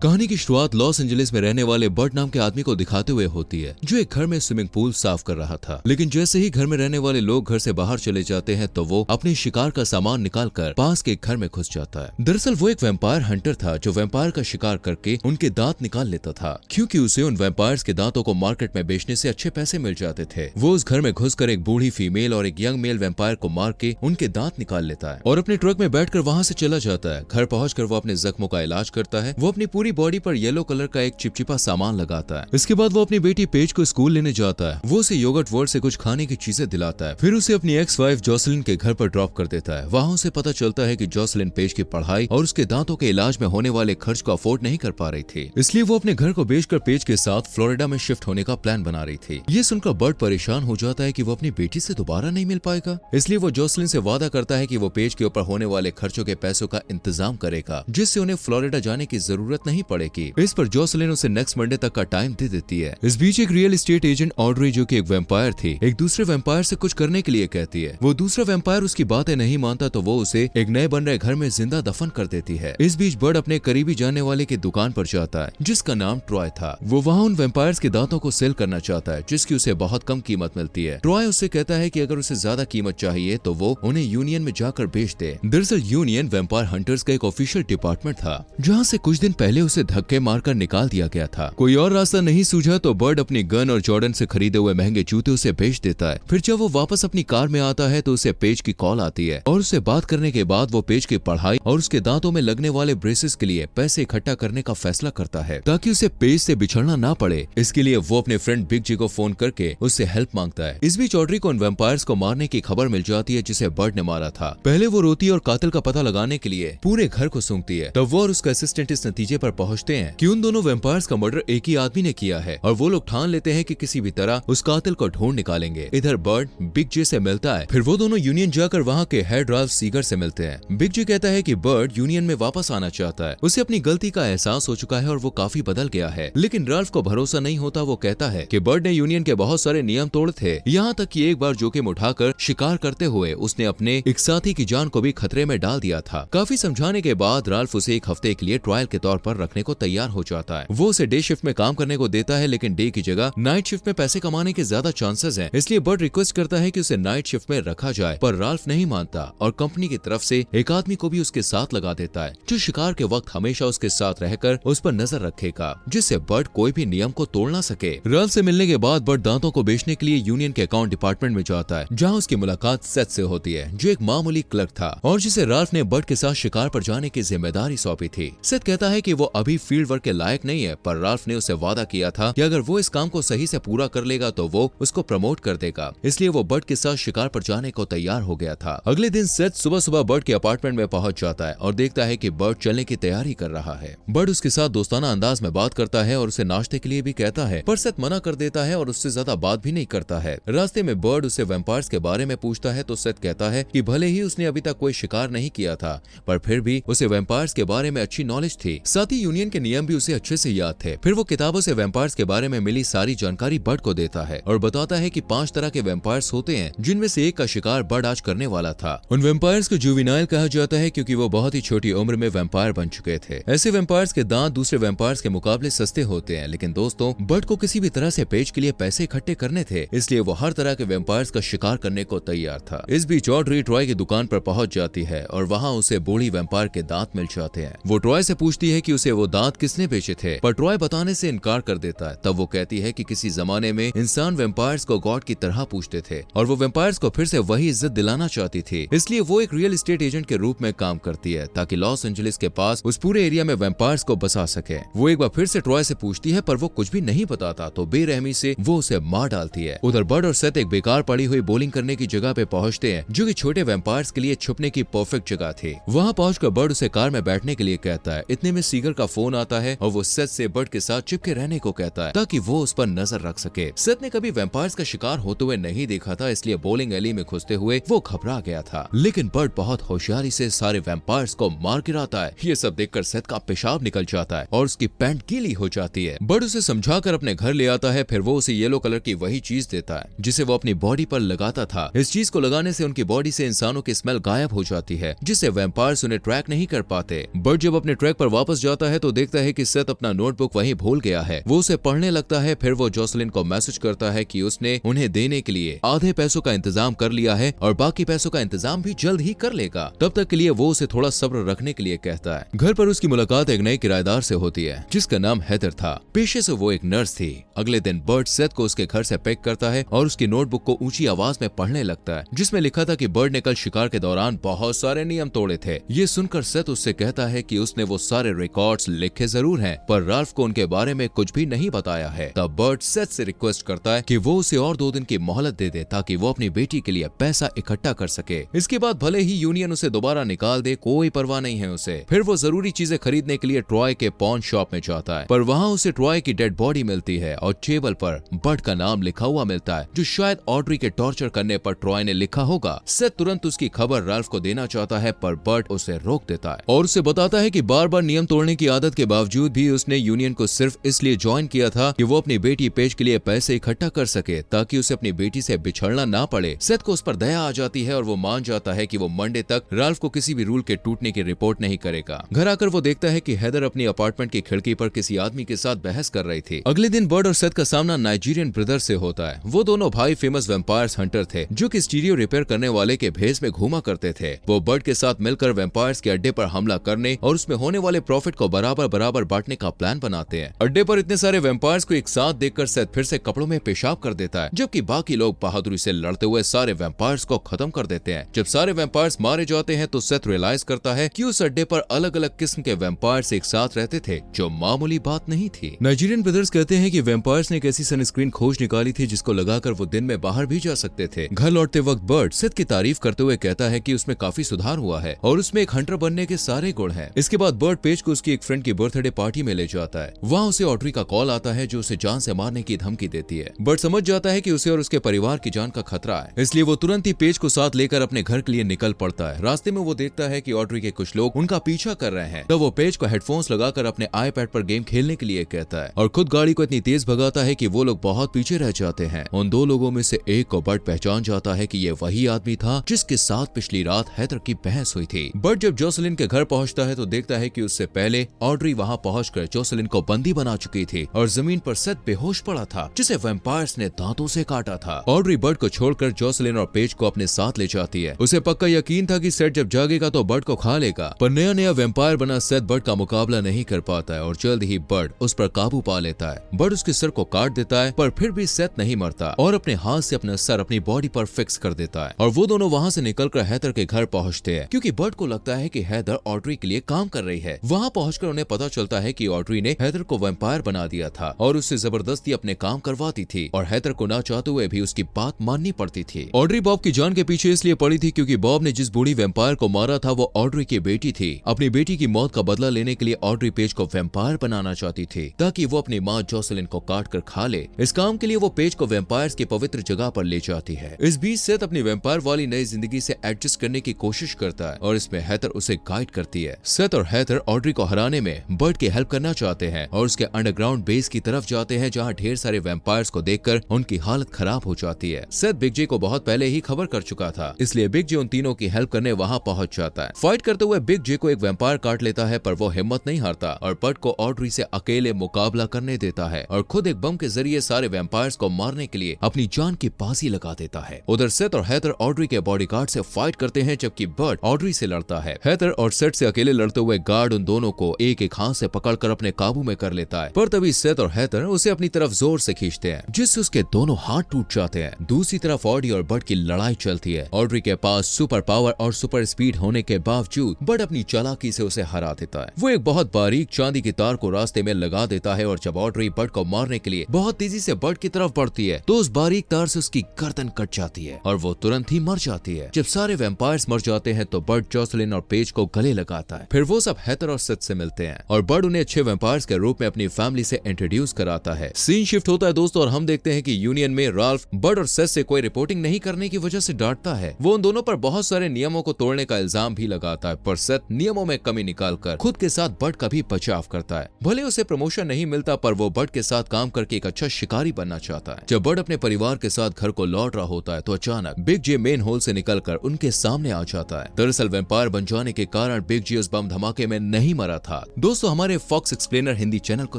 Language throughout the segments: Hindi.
कहानी की शुरुआत लॉस एंजलिस में रहने वाले बर्ट नाम के आदमी को दिखाते हुए होती है, जो एक घर में स्विमिंग पूल साफ कर रहा था। लेकिन जैसे ही घर में रहने वाले लोग घर से बाहर चले जाते हैं तो वो अपने शिकार का सामान निकालकर पास के एक घर में घुस जाता है। दरअसल वो एक वैम्पायर हंटर था जो वैम्पायर का शिकार करके उनके दांत निकाल लेता था, क्योंकि उसे उन वैम्पायर्स के दांतों को मार्केट में बेचने से अच्छे पैसे मिल जाते थे। वो उस घर में घुसकर एक बूढ़ी फीमेल और एक यंग मेल वैम्पायर को मार के उनके दांत निकाल लेता है और अपने ट्रक में बैठकर वहां से चला जाता है। घर पहुंचकर वो अपने जख्मों का इलाज करता है। वो अपनी पूरी बॉडी पर येलो कलर का एक चिपचिपा सामान लगाता है। इसके बाद वो अपनी बेटी पेज को स्कूल लेने जाता है। वो उसे योगर्ट वर्ल्ड से कुछ खाने की चीजें दिलाता है। फिर उसे अपनी एक्स वाइफ जॉसलिन के घर पर ड्रॉप कर देता है। वहाँ उसे पता चलता है कि जॉसलिन पेज की पढ़ाई और उसके दांतों के इलाज में होने वाले खर्च को अफोर्ड नहीं कर पा रही थी, इसलिए वो अपने घर को बेचकर पेज के साथ फ्लोरिडा में शिफ्ट होने का प्लान बना रही थी। ये सुनकर बर्ट परेशान हो जाता है कि वो अपनी बेटी से दोबारा नहीं मिल पाएगा, इसलिए वो जॉसलिन से वादा करता है कि वो पेज के ऊपर होने वाले खर्चों के पैसों का इंतजाम करेगा, जिससे उन्हें फ्लोरिडा जाने की जरूरत नहीं पड़ेगी। इस पर जॉसलिन उसे नेक्स्ट मंडे तक का टाइम दे देती है। इस बीच एक रियल एस्टेट एजेंट ऑड्री, जो कि एक वैम्पायर थी, एक दूसरे वैम्पायर से कुछ करने के लिए कहती है। वो दूसरा वैम्पायर उसकी बातें नहीं मानता तो वो उसे एक नए बन रहे घर में जिंदा दफन कर देती है। इस बीच बर्ड अपने करीबी जानने वाले की दुकान पर जाता है, जिसका नाम ट्रॉय था। वो वहाँ उन वैम्पायर्स के दांतों को सेल करना चाहता है, जिसकी उसे बहुत कम कीमत मिलती है। ट्रॉय उससे कहता है कि अगर उसे ज्यादा कीमत चाहिए तो वो उन्हें यूनियन में जाकर बेच दे। दरअसल यूनियन वैम्पायर हंटर्स का एक ऑफिशियल डिपार्टमेंट था, जहाँ से कुछ दिन पहले उसे धक्के मारकर निकाल दिया गया था। कोई और रास्ता नहीं सूझा तो बर्ड अपनी गन और जॉर्डन से खरीदे हुए महंगे जूते उसे बेच देता है। फिर जब वो वापस अपनी कार में आता है तो उसे पेज की कॉल आती है और उससे बात करने के बाद वो पेज की पढ़ाई और उसके दांतों में लगने वाले ब्रेसेस के लिए पैसे इकट्ठा करने का फैसला करता है, ताकि उसे पेज से बिछड़ना ना पड़े। इसके लिए वो अपने फ्रेंड बिग जी को फोन करके उससे हेल्प मांगता है। इस बीच ऑड्री को उन वैम्पायर्स को मारने की खबर मिल जाती है जिसे बर्ड ने मारा था। पहले वो रोती और कातिल का पता लगाने के लिए पूरे घर को सूंघती है। तब वो और उसका असिस्टेंट इस नतीजे पर पहुंचते हैं कि उन दोनों वैम्पायर्स का मर्डर एक ही आदमी ने किया है और वो लोग ठान लेते हैं कि किसी भी तरह उस कातिल को ढूंढ निकालेंगे। इधर बर्ड बिग जे से मिलता है। फिर वो दोनों यूनियन जाकर वहाँ के हेड राल्फ सीगर से मिलते हैं। बिग जे कहता है कि बर्ड यूनियन में वापस आना चाहता है। उसे अपनी गलती का एहसास हो चुका है और वो काफी बदल गया है, लेकिन राल्फ को भरोसा नहीं होता। वो कहता है कि बर्ड ने यूनियन के बहुत सारे नियम तोड़े थे, यहाँ तक कि एक बार जोखिम उठाकर शिकार करते हुए उसने अपने एक साथी की जान को भी खतरे में डाल दिया था। काफी समझाने के बाद राल्फ उसे एक हफ्ते के लिए ट्रायल के तौर पर रखने को तैयार हो जाता है। वो उसे डे शिफ्ट में काम करने को देता है, लेकिन डे की जगह नाइट शिफ्ट में पैसे कमाने के ज्यादा चांसेस हैं, इसलिए बर्ड रिक्वेस्ट करता है कि उसे नाइट शिफ्ट में रखा जाए, पर राल्फ नहीं मानता और कंपनी की तरफ से एक आदमी को भी उसके साथ लगा देता है, जो शिकार के वक्त हमेशा उसके साथ रहकर उस पर नजर रखेगा, जिससे बर्ड कोई भी नियम को तोड़ ना सके। राल्फ से मिलने के बाद बर्ड दांतों को बेचने के लिए यूनियन के अकाउंट डिपार्टमेंट में जाता है, जहाँ उसकी मुलाकात सेथ से होती है, जो एक मामूली क्लर्क था और जिसे राल्फ ने बर्ड के साथ शिकार पर जाने की जिम्मेदारी सौंपी थी। सेथ कहता है कि वो अभी फील्ड वर्क के लायक नहीं है, पर राल्फ ने उसे वादा किया था कि अगर वो इस काम को सही से पूरा कर लेगा तो वो उसको प्रमोट कर देगा, इसलिए वो बर्ड के साथ शिकार पर जाने को तैयार हो गया था। अगले दिन सेथ सुबह सुबह बर्ड के अपार्टमेंट में पहुंच जाता है और देखता है कि बर्ड चलने की तैयारी कर रहा है। बर्ड उसके साथ दोस्ताना अंदाज में बात करता है और उसे नाश्ते के लिए भी कहता है, पर सेथ मना कर देता है और उससे ज्यादा बात भी नहीं करता है। रास्ते में बर्ड उससे वैम्पायर्स के बारे में पूछता है तो सेथ कहता है कि भले ही उसने अभी तक कोई शिकार नहीं किया था, पर फिर भी उसे वैम्पायर्स के बारे में अच्छी नॉलेज थी। साथ ही यूनियन के नियम भी उसे अच्छे से याद थे। फिर वो किताबों से वैम्पायर्स के बारे में मिली सारी जानकारी बर्ड को देता है और बताता है कि 5 तरह के वैम्पायर्स होते हैं, जिनमें से एक का शिकार बर्ड आज करने वाला था। उन वैम्पायर्स को जुवेनाइल कहा जाता है क्योंकि वो बहुत ही छोटी उम्र में वैम्पायर बन चुके थे। ऐसे वैम्पायर्स के दांत दूसरे वैम्पायर्स के मुकाबले सस्ते होते हैं, लेकिन दोस्तों बर्ड को किसी भी तरह से पेज के लिए पैसे इकट्ठे करने थे, इसलिए वो हर तरह के वैम्पायर्स का शिकार करने को तैयार था। इस बीच ऑड्री ट्रॉय की दुकान पर पहुंच जाती है और वहाँ उसे बूढ़ी वैम्पायर के दांत मिल जाते हैं। वो ट्रॉय से पूछती है कि उसे वो दांत किसने बेचे थे, पर ट्रॉय बताने से इनकार कर देता है। तब वो कहती है कि किसी जमाने में इंसान वैम्पायर्स को गॉड की तरह पूछते थे और वो वैम्पायर्स को फिर से वही इज्जत दिलाना चाहती थी, इसलिए वो एक रियल एस्टेट एजेंट के रूप में काम करती है, ताकि लॉस एंजलिस के पास उस पूरे एरिया में वैम्पायर्स को बसा सके। वो एक बार फिर से ट्रॉय से पूछती है, पर वो कुछ भी नहीं बताता, तो बेरहमी से वो उसे मार डालती है। उधर बर्ड और सेथ एक बेकार पड़ी हुई बोलिंग करने की जगह पे पहुंचते हैं, जो कि छोटे वैम्पायर्स के लिए छुपने की परफेक्ट जगह थी। वहाँ पहुंचकर बर्ड उसे कार में बैठने के लिए कहता है। इतने में सीगर का फोन आता है और वो सेथ से बर्ड के साथ चिपके रहने को कहता है, ताकि वो उस पर नजर रख सके। सेथ ने कभी वैम्पायर्स का शिकार होते हुए नहीं देखा था, इसलिए बोलिंग एली में घुसते हुए वो घबरा गया था, लेकिन बर्ड बहुत होशियारी से सारे वैम्पायर्स को मार गिराता है। ये सब देखकर सेथ का पेशाब निकल जाता है और उसकी पैंट गीली हो जाती है। बर्ड उसे समझाकर अपने घर ले आता है। फिर वो उसे येलो कलर की वही चीज देता है जिसे वो अपनी बॉडी पर लगाता था। इस चीज को लगाने से उनकी बॉडी से इंसानों की स्मेल गायब हो जाती है, जिससे वैम्पायर्स उन्हें ट्रैक नहीं कर पाते। बर्ड जब अपने ट्रैक पर वापस जाता आता है तो देखता है कि सेथ अपना नोटबुक वहीं भूल गया है। वो उसे पढ़ने लगता है। फिर वो जोसेलिन को मैसेज करता है कि उसने उन्हें देने के लिए आधे पैसों का इंतजाम कर लिया है और बाकी पैसों का इंतजाम भी जल्द ही कर लेगा। तब तक के लिए वो उसे थोड़ा सब्र रखने के लिए कहता है। घर पर उसकी मुलाकात एक नए किराएदार से होती है जिसका नाम हेदर था। पेशे से वो एक नर्स थी। अगले दिन बर्ड सेथ को उसके घर से पिक करता है और उसकी नोटबुक को ऊंची आवाज में पढ़ने लगता है जिसमें लिखा था कि बर्ड ने कल शिकार के दौरान बहुत सारे नियम तोड़े थे। ये सुनकर सेथ उससे कहता है कि उसने वो सारे रिकॉर्ड्स लिखे जरूर हैं, पर राल्फ को उनके बारे में कुछ भी नहीं बताया है। तब बर्ड सेथ से रिक्वेस्ट करता है कि वो उसे और 2 दिन की मोहलत दे दे ताकि वो अपनी बेटी के लिए पैसा इकट्ठा कर सके। इसके बाद भले ही यूनियन उसे दोबारा निकाल दे, कोई परवाह नहीं है उसे। फिर वो जरूरी चीजें खरीदने के लिए ट्रॉय के पॉन शॉप में जाता है, पर वहाँ उसे ट्रॉय की डेड बॉडी मिलती है और टेबल पर बर्ड का नाम लिखा हुआ मिलता है जो शायद ऑड्री के टॉर्चर करने पर ट्रॉय ने लिखा होगा। सेथ तुरंत उसकी खबर राल्फ को देना चाहता है, पर बर्ड उसे रोक देता है और उसे बताता है कि बार बार नियम तोड़ने की आदत के बावजूद भी उसने यूनियन को सिर्फ इसलिए ज्वाइन किया था कि वो अपनी बेटी पेज के लिए पैसे इकट्ठा कर सके ताकि उसे अपनी बेटी से बिछड़ना ना पड़े। सेथ को उस पर दया आ जाती है और वो मान जाता है कि वो मंडे तक राल्फ को किसी भी रूल के टूटने की रिपोर्ट नहीं करेगा। घर आकर वो देखता है कि हेदर अपनी अपार्टमेंट की खिड़की पर किसी आदमी के साथ बहस कर रही थी। अगले दिन बर्ड और सेथ का सामना नाइजीरियन ब्रदर से होता है। वो दोनों भाई फेमस वैम्पायर्स हंटर थे जो कि स्टीरियो रिपेयर करने वाले के भेस में घूमा करते थे। वो बर्ड के साथ मिलकर वैम्पायर्स के अड्डे पर हमला करने और उसमें होने वाले प्रॉफिट को बराबर बराबर बांटने का प्लान बनाते हैं। अड्डे पर इतने सारे वैम्पायर्स को एक साथ देखकर सेथ फिर से कपड़ों में पेशाब कर देता है, जबकि बाकी लोग बहादुरी से लड़ते हुए सारे वैम्पायर्स को खत्म कर देते हैं। जब सारे वैम्पायर्स मारे जाते हैं तो सेथ रियलाइज करता है कि उस अड्डे पर अलग अलग किस्म के वैम्पायर्स एक साथ रहते थे, जो मामूली बात नहीं थी। नाइजीरियन ब्रदर्स कहते हैं कि वैम्पायर्स ने एक ऐसी सनस्क्रीन खोज निकाली थी जिसको लगाकर वो दिन में बाहर भी जा सकते थे। घर लौटते वक्त बर्ड सेथ की तारीफ करते हुए कहता है कि उसमें काफी सुधार हुआ है और उसमें एक हंटर बनने के सारे गुण हैं। इसके बाद बर्ड पेज को उसकी एक फ्रेंड की बर्थडे पार्टी में ले जाता है। वहाँ उसे ऑड्री का कॉल आता है जो उसे जान से मारने की धमकी देती है। बर्ड समझ जाता है कि उसे और उसके परिवार की जान का खतरा है, इसलिए वो तुरंत ही पेज को साथ लेकर अपने घर के लिए निकल पड़ता है। रास्ते में वो देखता है कि ऑड्री के कुछ लोग उनका पीछा कर रहे हैं, तब वो पेज को हेडफोन्स लगाकर अपने आईपैड पर गेम खेलने के लिए कहता है और खुद गाड़ी को इतनी तेज भगाता है कि वो लोग बहुत पीछे रह जाते हैं। उन 2 लोगों में से एक को बर्ड पहचान जाता है कि ये वही आदमी था जिसके साथ पिछली रात हेदर की बहस हुई थी। बर्ड जब जोसेलिन के घर पहुंचता है तो देखता है कि उससे पहले ऑड्री वहां पहुंचकर जोसेलिन को बंदी बना चुकी थी और जमीन पर सेथ बेहोश पड़ा था जिसे वैम्पायर्स ने दांतों से काटा था। ऑड्री बर्ड को छोड़कर जोसेलिन और पेज को अपने साथ ले जाती है। उसे पक्का यकीन था कि सेथ जब जागेगा तो बर्ड को खा लेगा, पर नया नया वैम्पायर बना सेथ बर्ड का मुकाबला नहीं कर पाता है और जल्द ही बर्ड उस पर काबू पा लेता है। बर्ड उसके सर को काट देता है, पर फिर भी सेथ नहीं मरता और अपने हाथ से अपना सर अपनी बॉडी पर फिक्स कर देता है और वो दोनों वहाँ से निकलकर हेदर के घर पहुँचते हैं क्योंकि बर्ड को लगता है कि हेदर ऑड्री के लिए काम कर रही है। वहाँ पहुँचकर उन्हें पता चलता है कि ऑड्री ने हेदर को वैम्पायर बना दिया था और उससे जबरदस्ती अपने काम करवाती थी और हेदर को ना चाहते हुए भी उसकी बात माननी पड़ती थी। ऑड्री बॉब की जान के पीछे इसलिए पड़ी थी क्योंकि बॉब ने जिस बूढ़ी वैम्पायर को मारा था वो ऑड्री की बेटी थी। अपनी बेटी की मौत का बदला लेने के लिए ऑड्री पेज को वैम्पायर बनाना चाहती थी ताकि वो अपनी माँ जोसेलिन को काट कर खा ले। इस काम के लिए वो पेज को वैम्पायर्स की पवित्र जगह पर ले जाती है। इस बीच सेथ अपनी वैम्पायर वाली नई जिंदगी से एडजस्ट करने की कोशिश करता है और इसमें हेदर उसे गाइड करती है। सेथ और हेदर ऑड्री को हराने में बर्ड की हेल्प करना चाहते हैं और उसके अंडरग्राउंड बेस की तरफ जाते हैं जहाँ ढेर सारे वैम्पायर्स को देखकर उनकी हालत खराब हो जाती है। सेथ बिग जे को बहुत पहले ही खबर कर चुका था, इसलिए बिग जे उन तीनों की हेल्प करने वहाँ पहुँच जाता है। फाइट करते हुए बिग जे को एक वैम्पायर काट लेता है, पर वो हिम्मत नहीं हारता और बर्ड को ऑड्री से अकेले मुकाबला करने देता है और खुद एक बम के जरिए सारे वैम्पायर्स को मारने के लिए अपनी जान की बाजी लगा देता है। उधर सेथ और हेदर ऑड्री के बॉडीगार्ड से फाइट करते हैं जबकि बर्ड ऑड्री से लड़ता है। हेदर और सेथ से अकेले लड़ते हुए गार्ड उन दोनों को एक एक हाथ से पकड़कर अपने काबू में कर लेता है, पर तभी सेथ और हेदर उसे अपनी तरफ जोर से खींचते हैं जिससे उसके दोनों हाथ टूट जाते हैं। दूसरी तरफ ऑडी और बर्ड की लड़ाई चलती है। ऑड्री के पास सुपर पावर और सुपर स्पीड होने के बावजूद बर्ड अपनी चालाकी से उसे हरा देता है। वो एक बहुत बारीक चांदी की तार को रास्ते में लगा देता है और जब ऑड्री बर्ड को मारने के लिए बहुत तेजी से बर्ड की तरफ बढ़ती है तो उस बारीक तार से उसकी गर्दन कट जाती है और वो तुरंत ही मर जाती है। जब सारे वैम्पायर्स मर जाते हैं तो बर्ड जोसेलिन और पेज को गले लगाता है। फिर वो सब हेदर और सेथ से मिलते हैं और बर्ड उन्हें अच्छे वैम्पायर्स के रूप में अपनी फैमिली से इंट्रोड्यूस कराता है। सीन शिफ्ट होता है दोस्तों और हम देखते हैं कि यूनियन में राल्फ बर्ड और सेथ से कोई रिपोर्टिंग नहीं करने की वजह से डांटता है। वो उन दोनों पर बहुत सारे नियमों को तोड़ने का इल्जाम भी लगाता है, पर सेथ नियमों में कमी निकालकर खुद के साथ बर्ड का भी बचाव करता है। भले उसे प्रमोशन नहीं मिलता पर वो बर्ड के साथ काम करके एक अच्छा शिकारी बनना चाहता है। जब बर्ड अपने परिवार के साथ घर को लौट रहा होता है तो अचानक बिग जे मेन होल से निकलकर उनके सामने आ जाता है। दरअसल वैम्पायर बन जाने के कारण बिग जे उस बम धमाके में नहीं मरा था साथ। दोस्तों, हमारे फॉक्स एक्सप्लेनर हिंदी चैनल को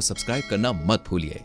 सब्सक्राइब करना मत भूलिए।